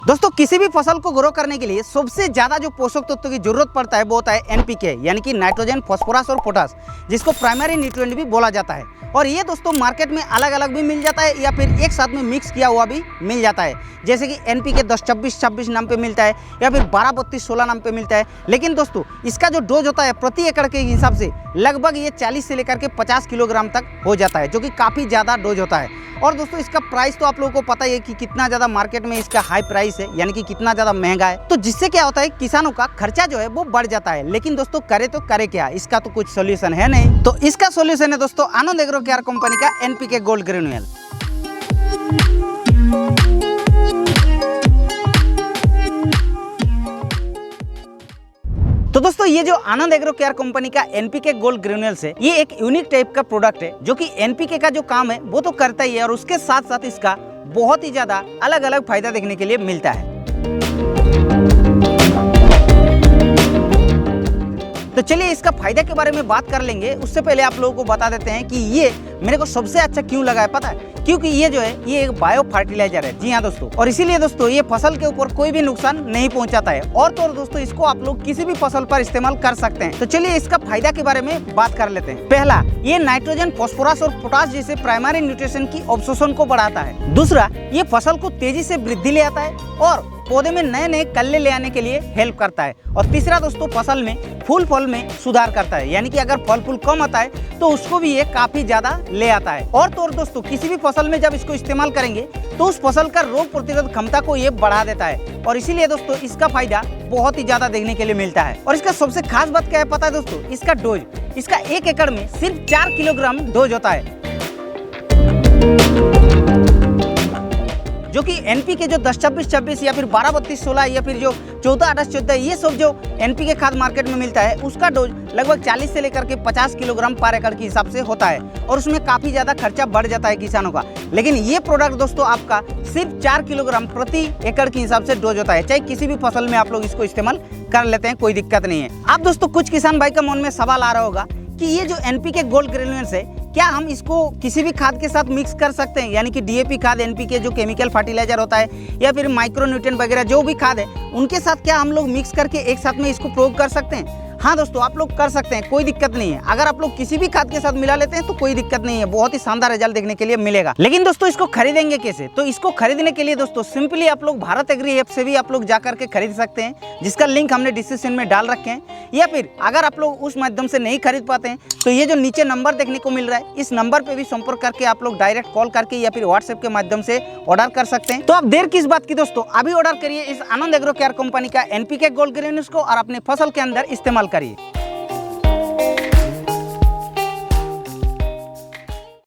दोस्तों किसी भी फसल को ग्रो करने के लिए सबसे ज्यादा जो पोषक तत्व की जरूरत पड़ता है वो होता है एनपीके, यानी कि नाइट्रोजन, फास्फोरस और पोटास, जिसको प्राइमरी न्यूट्रिएंट भी बोला जाता है। और ये दोस्तों मार्केट में अलग अलग भी मिल जाता है या फिर एक साथ में मिक्स किया हुआ भी मिल जाता है। जैसे कि एनपीके 10-26-26 नाम पे मिलता है या फिर 12-32-16 नाम पे मिलता है। लेकिन दोस्तों इसका जो डोज होता है प्रति एकड़ के हिसाब से लगभग ये 40 से लेकर के 50 किलोग्राम तक हो जाता है, जो कि काफ़ी ज़्यादा डोज होता है। और दोस्तों इसका प्राइस तो आप लोगों को पता ही है कि कितना ज़्यादा मार्केट में इसका हाई प्राइस है, यानी कि कितना ज़्यादा महंगा है। तो जिससे क्या होता है किसानों का खर्चा जो है वो बढ़ जाता है। लेकिन दोस्तों करे तो करे क्या, इसका तो कुछ सोल्यूशन है नहीं। तो इसका सोल्यूशन है दोस्तों आनंद एग्रो केयर कंपनी का एनपीके गोल्ड ग्रेन्यूल। तो दोस्तों ये जो आनंद एग्रो केयर कंपनी का एनपीके गोल्ड ग्रेन्यूल्स है, ये एक यूनिक टाइप का प्रोडक्ट है जो कि एनपीके का जो काम है वो तो करता ही है और उसके साथ साथ इसका बहुत ही ज्यादा अलग अलग फायदा देखने के लिए मिलता है। तो चलिए इसका फायदा के बारे में बात कर लेंगे। उससे पहले आप लोगों को बता देते हैं कि ये मेरे को सबसे अच्छा क्यों लगा है पता है, क्योंकि ये जो है ये एक बायो फर्टिलाइजर है। जी हाँ दोस्तों, और इसीलिए दोस्तों ये फसल के ऊपर कोई भी नुकसान नहीं पहुंचाता है। और तो और दोस्तों इसको आप लोग किसी भी फसल पर इस्तेमाल कर सकते हैं। तो चलिए इसका फायदा के बारे में बात कर लेते हैं। पहला, ये नाइट्रोजन, फास्फोरस और पोटास जैसे प्राइमरी न्यूट्रिशन की अब्सॉर्प्शन को बढ़ाता है। दूसरा, ये फसल को तेजी से वृद्धि ले आता है और पौधे में नए नए कल्ले ले आने के लिए हेल्प करता है। और तीसरा दोस्तों, फसल में फल में सुधार करता है, यानी कि अगर फल कम आता है तो उसको भी ये काफी ज्यादा ले आता है। और तो और दोस्तों किसी भी फसल में जब इसको इस्तेमाल करेंगे तो उस फसल का रोग प्रतिरोधक क्षमता को ये बढ़ा देता है। और इसीलिए दोस्तों इसका फायदा बहुत ही ज्यादा देखने के लिए मिलता है। और इसका सबसे खास बात क्या है पता है दोस्तों, इसका डोज, इसका 1 एकड़ में सिर्फ 4 किलोग्राम डोज होता है, जो कि एनपीके जो 10-26-26 या फिर 12-32-16 या फिर जो 14-28-14 ये सब जो एनपीके खाद मार्केट में मिलता है उसका डोज लगभग 40 से लेकर के 50 किलोग्राम पर एकड़ के हिसाब से होता है। और उसमें काफ़ी ज़्यादा खर्चा बढ़ जाता है किसानों का। लेकिन ये प्रोडक्ट दोस्तों आपका सिर्फ 4 किलोग्राम प्रति एकड़ के हिसाब से डोज होता है। चाहे किसी भी फसल में आप लोग इसको इस्तेमाल कर लेते हैं, कोई दिक्कत नहीं है। अब दोस्तों कुछ किसान भाई का मन में सवाल आ रहा होगा कि ये जो एनपीके गोल्ड ग्रेन्यूल्स है, क्या हम इसको किसी भी खाद के साथ मिक्स कर सकते हैं, यानी कि डीएपी खाद, एनपीके जो केमिकल फर्टिलाइजर होता है या फिर माइक्रोन्यूट्रिएंट वगैरह जो भी खाद है उनके साथ क्या हम लोग मिक्स करके एक साथ में इसको प्रयोग कर सकते हैं? हाँ दोस्तों, आप लोग कर सकते हैं, कोई दिक्कत नहीं है। अगर आप लोग किसी भी खाद के साथ मिला लेते हैं तो कोई दिक्कत नहीं है, बहुत ही शानदार रिजल्ट देखने के लिए मिलेगा। लेकिन दोस्तों इसको खरीदेंगे कैसे? तो इसको खरीदने के लिए दोस्तों सिंपली आप लोग भारत एग्री ऐप से भी आप लोग जाकर के खरीद सकते हैं, जिसका लिंक हमने डिस्क्रिप्शन में डाल रखे हैं। या फिर अगर आप लोग उस माध्यम से नहीं खरीद पाते हैं तो ये जो नीचे नंबर देखने को मिल रहा है इस नंबर पे भी संपर्क करके आप लोग डायरेक्ट कॉल करके या फिर व्हाट्सएप के माध्यम से ऑर्डर कर सकते हैं। तो आप देर किस बात की दोस्तों, अभी ऑर्डर करिए इस आनंद एग्रो केयर कंपनी का एनपीके गोल्ड ग्रेन्यूल्स को और अपने फसल के अंदर इस्तेमाल करिए।